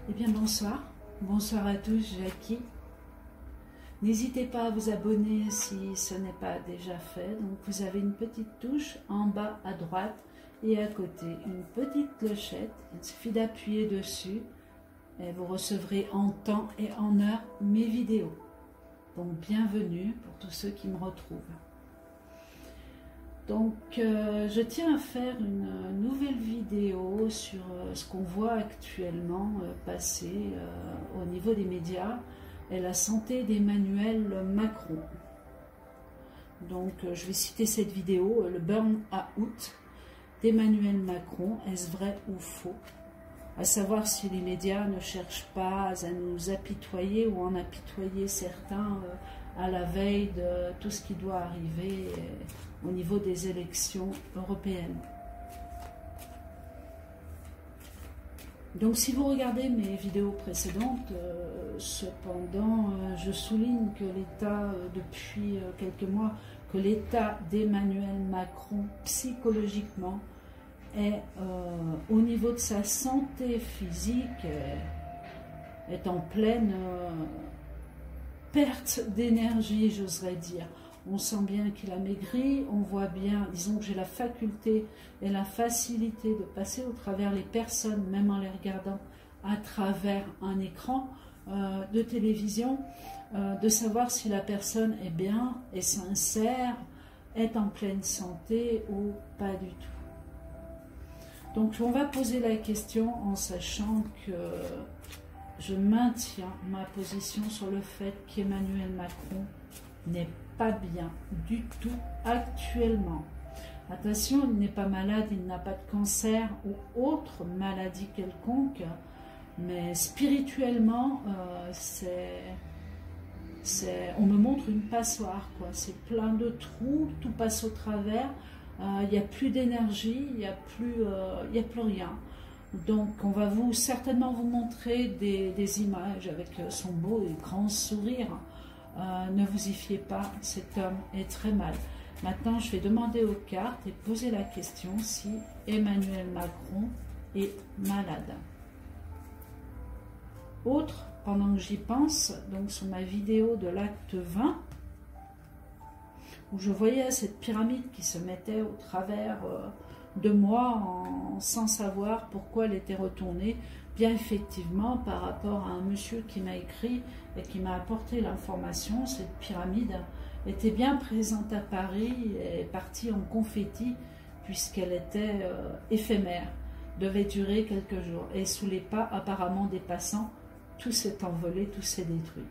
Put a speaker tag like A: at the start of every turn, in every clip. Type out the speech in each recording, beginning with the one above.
A: Eh bien bonsoir, bonsoir à tous, Jackie. N'hésitez pas à vous abonner si ce n'est pas déjà fait. Donc vous avez une petite touche en bas à droite et à côté une petite clochette. Il suffit d'appuyer dessus et vous recevrez en temps et en heure mes vidéos. Donc bienvenue pour tous ceux qui me retrouvent. Donc je tiens à faire une nouvelle vidéo sur ce qu'on voit actuellement passer au niveau des médias et la santé d'Emmanuel Macron. Donc je vais citer cette vidéo, le burn-out d'Emmanuel Macron, est-ce vrai ou faux? À savoir si les médias ne cherchent pas à nous apitoyer ou en apitoyer certains à la veille de tout ce qui doit arriver au niveau des élections européennes. Donc si vous regardez mes vidéos précédentes, cependant, je souligne que l'état, depuis quelques mois, que l'état d'Emmanuel Macron psychologiquement est au niveau de sa santé physique, est en pleine perte d'énergie, j'oserais dire. On sent bien qu'il a maigri, on voit bien, disons que j'ai la faculté et la facilité de passer au travers les personnes, même en les regardant à travers un écran de télévision, de savoir si la personne est bien, est sincère, est en pleine santé ou pas du tout. Donc on va poser la question en sachant que je maintiens ma position sur le fait qu'Emmanuel Macron n'est pas bien du tout actuellement. Attention, il n'est pas malade, il n'a pas de cancer ou autre maladie quelconque, mais spirituellement, on me montre une passoire, quoi. C'est plein de trous, tout passe au travers, il n'y a plus d'énergie, il n'y a plus rien. Donc on va certainement vous montrer des images avec son beau et grand sourire. Ne vous y fiez pas, cet homme est très mal. Maintenant, je vais demander aux cartes et poser la question si Emmanuel Macron est malade. Autre, pendant que j'y pense, donc sur ma vidéo de l'acte 20, où je voyais cette pyramide qui se mettait au travers de moi sans savoir pourquoi elle était retournée, bien effectivement par rapport à un monsieur qui m'a écrit et qui m'a apporté l'information, cette pyramide était bien présente à Paris et est partie en confetti puisqu'elle était éphémère, devait durer quelques jours et sous les pas apparemment des passants, tout s'est envolé, tout s'est détruit.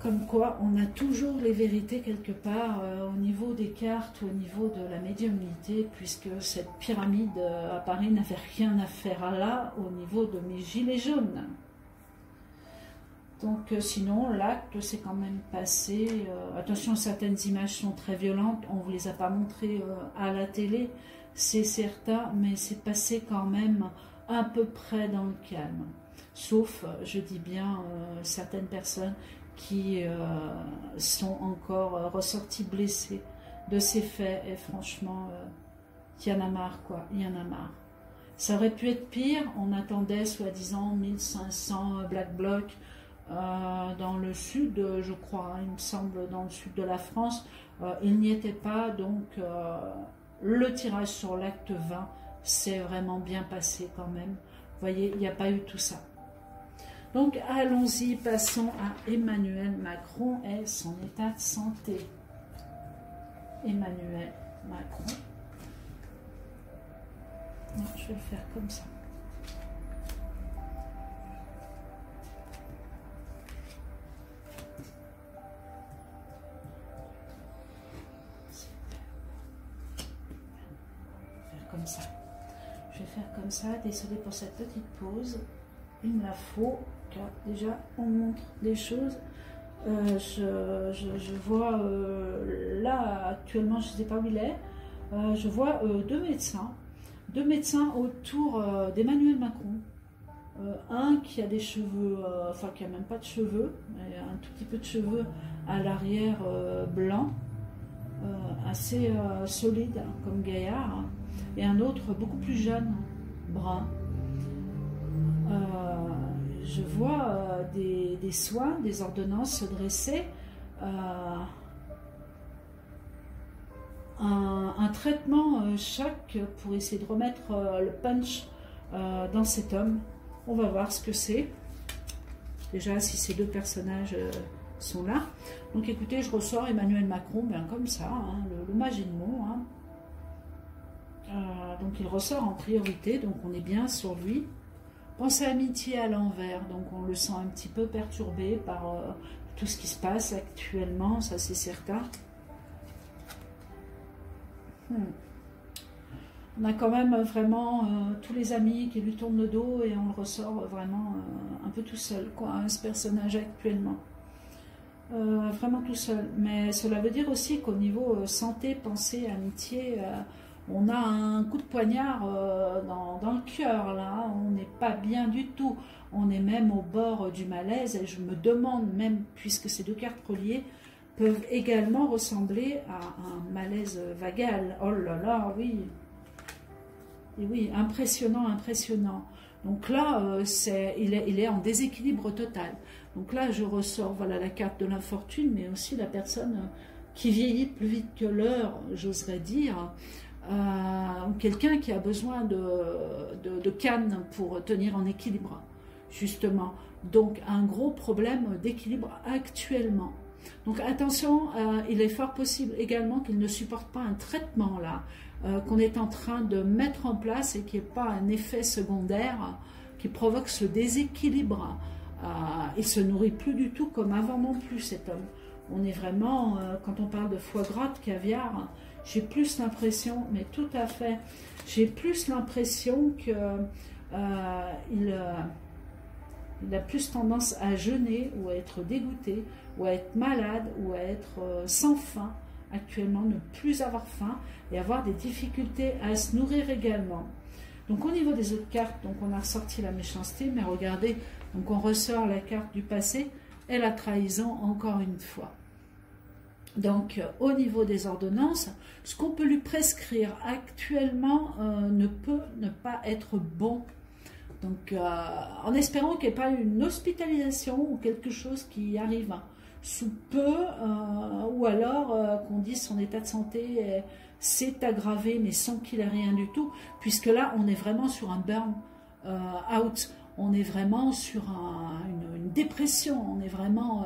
A: Comme quoi, on a toujours les vérités quelque part au niveau des cartes, au niveau de la médiumnité, puisque cette pyramide à Paris n'avait rien à faire là au niveau de mes gilets jaunes. Donc sinon, l'acte s'est quand même passé. Attention, certaines images sont très violentes, on ne vous les a pas montrées à la télé, c'est certain, mais c'est passé quand même à peu près dans le calme. Sauf, je dis bien, certaines personnes qui sont encore ressortis blessés de ces faits, et franchement, il y en a marre, quoi, il y en a marre. Ça aurait pu être pire, on attendait soi-disant 1500 Black Blocs dans le sud, je crois, hein, il me semble, dans le sud de la France, il n'y était pas, donc le tirage sur l'acte 20 s'est vraiment bien passé quand même. Vous voyez, il n'y a pas eu tout ça. Donc allons-y, passons à Emmanuel Macron et son état de santé. Emmanuel Macron. Non, je vais le faire comme ça. Comme ça. Je vais faire comme ça. Désolé pour cette petite pause. Il me la faut, car déjà on montre des choses. Je vois là actuellement, je ne sais pas où il est. Je vois deux médecins autour d'Emmanuel Macron. Un qui a des cheveux, enfin qui a même pas de cheveux, mais un tout petit peu de cheveux à l'arrière blanc, assez solide hein, comme gaillard, hein, et un autre beaucoup plus jeune, brun. Je vois des soins, des ordonnances se dresser, un traitement choc pour essayer de remettre le punch dans cet homme. On va voir ce que c'est. Déjà, si ces deux personnages sont là. Donc écoutez, je ressors Emmanuel Macron, bien comme ça, hein, le magie de mots. Hein. Donc il ressort en priorité, donc on est bien sur lui. Pensée amitié à l'envers, donc on le sent un petit peu perturbé par tout ce qui se passe actuellement, ça c'est certain. On a quand même vraiment tous les amis qui lui tournent le dos et on le ressort vraiment un peu tout seul, quoi, hein, ce personnage actuellement. Vraiment tout seul. Mais cela veut dire aussi qu'au niveau santé, pensée, amitié, on a un coup de poignard dans le cœur, là. On n'est pas bien du tout. On est même au bord du malaise. Et je me demande même, puisque ces deux cartes reliées peuvent également ressembler à un malaise vagal. Oh là là, oui. Et oui, impressionnant, impressionnant. Donc là, il est en déséquilibre total. Donc là, je ressors, voilà, la carte de l'infortune, mais aussi la personne qui vieillit plus vite que l'heure, j'oserais dire. Quelqu'un qui a besoin de canne pour tenir en équilibre, justement. Donc, un gros problème d'équilibre actuellement. Donc, attention, il est fort possible également qu'il ne supporte pas un traitement, là, qu'on est en train de mettre en place et qu'il n'y ait pas un effet secondaire qui provoque ce déséquilibre. Il ne se nourrit plus du tout comme avant non plus, cet homme. On est vraiment, quand on parle de foie gras, de caviar, j'ai plus l'impression, mais tout à fait, j'ai plus l'impression que il a plus tendance à jeûner ou à être dégoûté, ou à être malade, ou à être sans faim actuellement, ne plus avoir faim et avoir des difficultés à se nourrir également. Donc au niveau des autres cartes, donc on a ressorti la méchanceté, mais regardez, donc on ressort la carte du passé et la trahison encore une fois. Donc au niveau des ordonnances, ce qu'on peut lui prescrire actuellement ne peut ne pas être bon. Donc en espérant qu'il n'y ait pas une hospitalisation ou quelque chose qui arrive sous peu, ou alors qu'on dise son état de santé s'est aggravé mais sans qu'il ait rien du tout, puisque là on est vraiment sur un burn out, on est vraiment sur une dépression, on est vraiment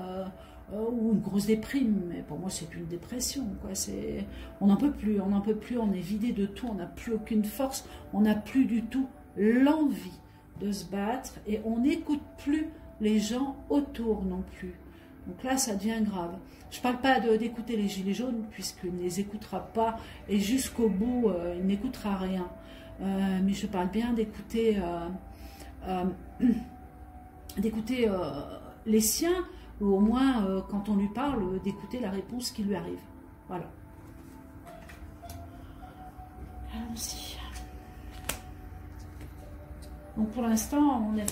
A: ou une grosse déprime, mais pour moi c'est une dépression, quoi. On n'en peut plus, on est vidé de tout, on n'a plus aucune force, on n'a plus du tout l'envie de se battre et on n'écoute plus les gens autour non plus. Donc là, ça devient grave. Je ne parle pas d'écouter les gilets jaunes, puisqu'il ne les écoutera pas, et jusqu'au bout, il n'écoutera rien. Mais je parle bien d'écouter les siens, ou au moins, quand on lui parle, d'écouter la réponse qui lui arrive. Voilà. Allons-y. Donc pour l'instant, on a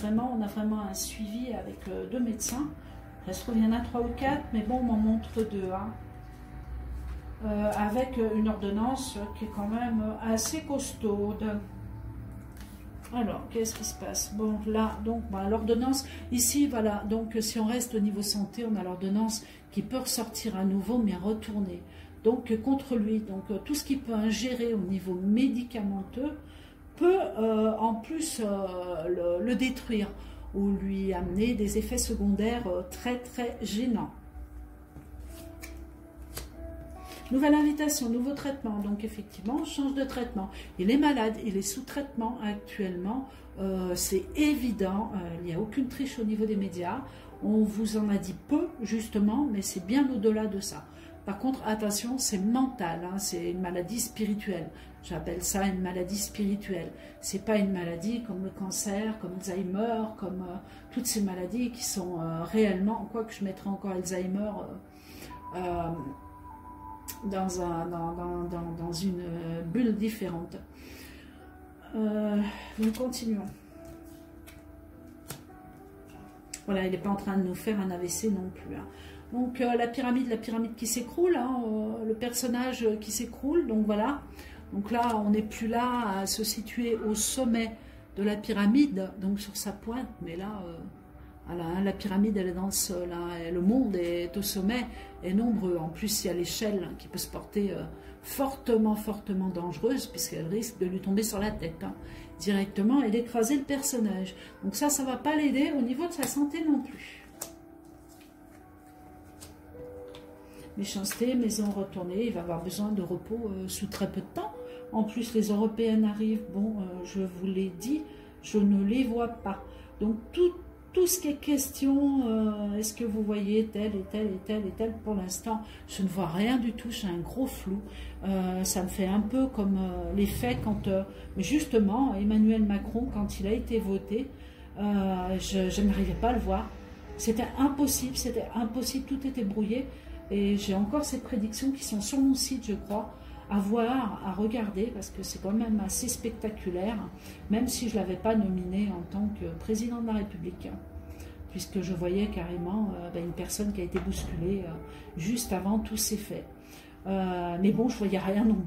A: vraiment un suivi avec deux médecins. Il se trouve, il y en a 3 ou 4, mais bon, on m'en montre 2. Hein. Avec une ordonnance qui est quand même assez costaude. Alors, qu'est-ce qui se passe? Bon, là, donc, bah, l'ordonnance, ici, voilà, donc si on reste au niveau santé, on a l'ordonnance qui peut ressortir à nouveau, mais retourner. Donc, contre lui, donc tout ce qu'il peut ingérer au niveau médicamenteux peut en plus le détruire ou lui amener des effets secondaires très très gênants. Nouvelle invitation, nouveau traitement, donc effectivement on change de traitement. Il est malade, il est sous traitement actuellement, c'est évident, il n'y a aucune triche au niveau des médias, on vous en a dit peu justement, mais c'est bien au-delà de ça. Par contre, attention, c'est mental, hein, c'est une maladie spirituelle. J'appelle ça une maladie spirituelle. C'est pas une maladie comme le cancer, comme Alzheimer, comme toutes ces maladies qui sont réellement, quoique je mettrai encore Alzheimer dans une bulle différente. Nous continuons. Voilà, il n'est pas en train de nous faire un AVC non plus. Hein. Donc la pyramide qui s'écroule, hein, le personnage qui s'écroule, donc voilà. Donc là, on n'est plus là à se situer au sommet de la pyramide, donc sur sa pointe, mais là, voilà, hein, la pyramide elle est dans le sol, hein, et le monde est au sommet, est nombreux. En plus, il y a l'échelle qui peut se porter fortement, fortement dangereuse, puisqu'elle risque de lui tomber sur la tête, hein, directement, et d'écraser le personnage. Donc ça ne va pas l'aider au niveau de sa santé non plus. Méchanceté, maison retournée, il va avoir besoin de repos sous très peu de temps. En plus, les Européennes arrivent, bon, je vous l'ai dit, je ne les vois pas. Donc tout ce qui est question, est-ce que vous voyez telle et telle et telle et telle, pour l'instant, je ne vois rien du tout, j'ai un gros flou. Ça me fait un peu comme l'effet quand, justement, Emmanuel Macron, quand il a été voté, je n'arrivais pas à le voir. C'était impossible, tout était brouillé. Et j'ai encore ces prédictions qui sont sur mon site, je crois, à voir, à regarder, parce que c'est quand même assez spectaculaire, même si je ne l'avais pas nominé en tant que président de la République, puisque je voyais carrément une personne qui a été bousculée juste avant tous ces faits. Mais bon, je ne voyais rien non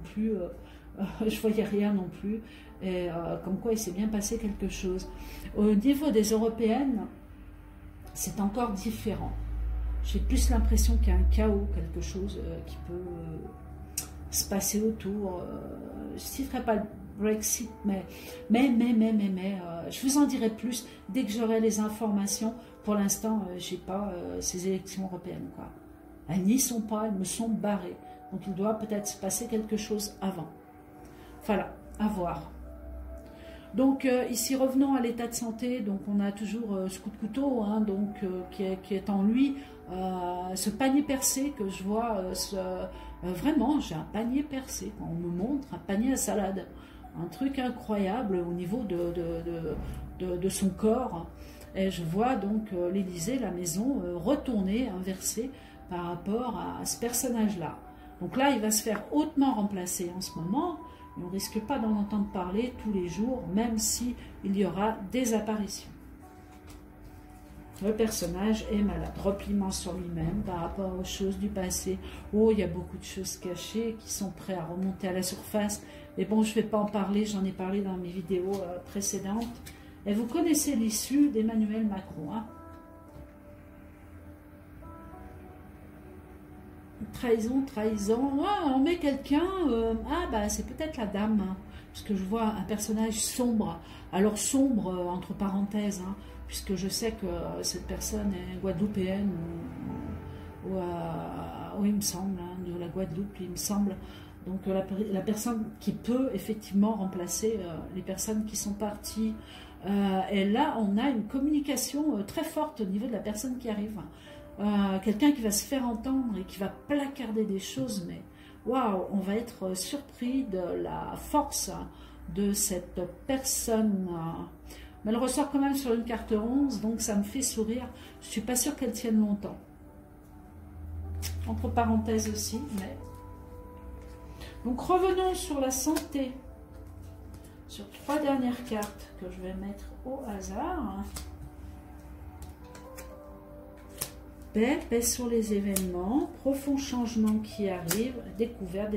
A: plus, et comme quoi il s'est bien passé quelque chose. Au niveau des Européennes, c'est encore différent. J'ai plus l'impression qu'il y a un chaos, quelque chose qui peut se passer autour. Je ne citerai pas le Brexit, mais je vous en dirai plus dès que j'aurai les informations. Pour l'instant, je n'ai pas ces élections européennes, quoi. Elles n'y sont pas, elles me sont barrées. Donc il doit peut-être se passer quelque chose avant. Voilà, à voir. Donc ici, revenons à l'état de santé. Donc on a toujours ce coup de couteau, hein, donc, qui est en lui. Ce panier percé que je vois, vraiment, j'ai un panier percé. Quand on me montre un panier à salade, un truc incroyable au niveau de son corps. Et je vois donc l'Élysée, la maison, retournée, inversée par rapport à ce personnage-là. Donc là, il va se faire hautement remplacer en ce moment. On ne risque pas d'en entendre parler tous les jours, même si il y aura des apparitions. Le personnage est malade, repliement sur lui-même par rapport aux choses du passé. Oh, il y a beaucoup de choses cachées qui sont prêtes à remonter à la surface. Mais bon, je ne vais pas en parler, j'en ai parlé dans mes vidéos précédentes. Et vous connaissez l'issue d'Emmanuel Macron, hein? Trahison, ah, on met quelqu'un, c'est peut-être la dame, hein, parce que je vois un personnage sombre, alors sombre entre parenthèses, hein, puisque je sais que cette personne est guadeloupéenne, ou il me semble, hein, de la Guadeloupe, il me semble, donc la personne qui peut effectivement remplacer les personnes qui sont parties, et là on a une communication très forte au niveau de la personne qui arrive. Quelqu'un qui va se faire entendre et qui va placarder des choses, mais waouh, on va être surpris de la force de cette personne. Mais elle ressort quand même sur une carte 11, donc ça me fait sourire. Je ne suis pas sûre qu'elle tienne longtemps. Entre parenthèses aussi, mais... Donc revenons sur la santé. Sur 3 dernières cartes que je vais mettre au hasard. Paix sur les événements, profond changement qui arrive, des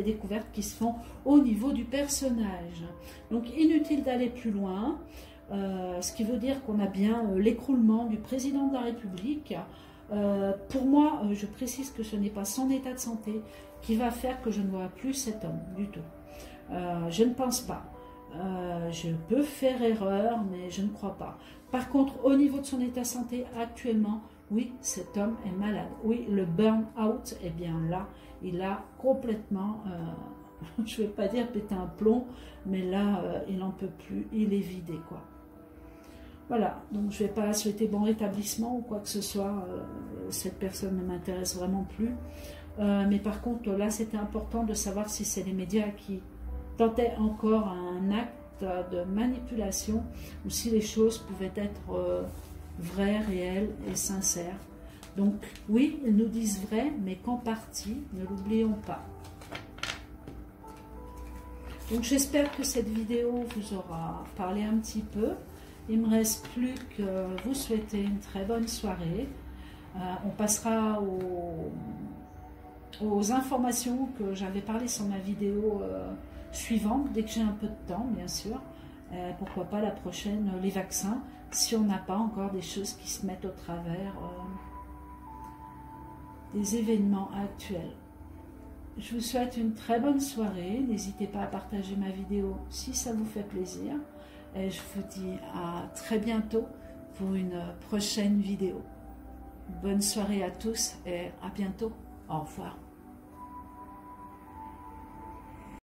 A: découvertes qui se font au niveau du personnage. Donc inutile d'aller plus loin, ce qui veut dire qu'on a bien l'écroulement du président de la République. Pour moi, je précise que ce n'est pas son état de santé qui va faire que je ne vois plus cet homme du tout. Je ne pense pas. Je peux faire erreur, mais je ne crois pas. Par contre, au niveau de son état de santé actuellement, oui, cet homme est malade. Oui, le burn-out est bien là. Il a complètement, je ne vais pas dire pété un plomb, mais là, il n'en peut plus. Il est vidé, quoi. Voilà, donc je ne vais pas souhaiter bon rétablissement ou quoi que ce soit. Cette personne ne m'intéresse vraiment plus. Mais par contre, là, c'était important de savoir si c'est les médias qui tentaient encore un acte de manipulation ou si les choses pouvaient être... vrai, réel et sincère. Donc oui, ils nous disent vrai, mais qu'en partie, ne l'oublions pas. Donc j'espère que cette vidéo vous aura parlé un petit peu. Il ne me reste plus que vous souhaiter une très bonne soirée. On passera aux informations que j'avais parlé sur ma vidéo suivante, dès que j'ai un peu de temps, bien sûr. Pourquoi pas la prochaine, les vaccins, si on n'a pas encore des choses qui se mettent au travers des événements actuels. Je vous souhaite une très bonne soirée. N'hésitez pas à partager ma vidéo si ça vous fait plaisir. Et je vous dis à très bientôt pour une prochaine vidéo. Bonne soirée à tous et à bientôt. Au revoir.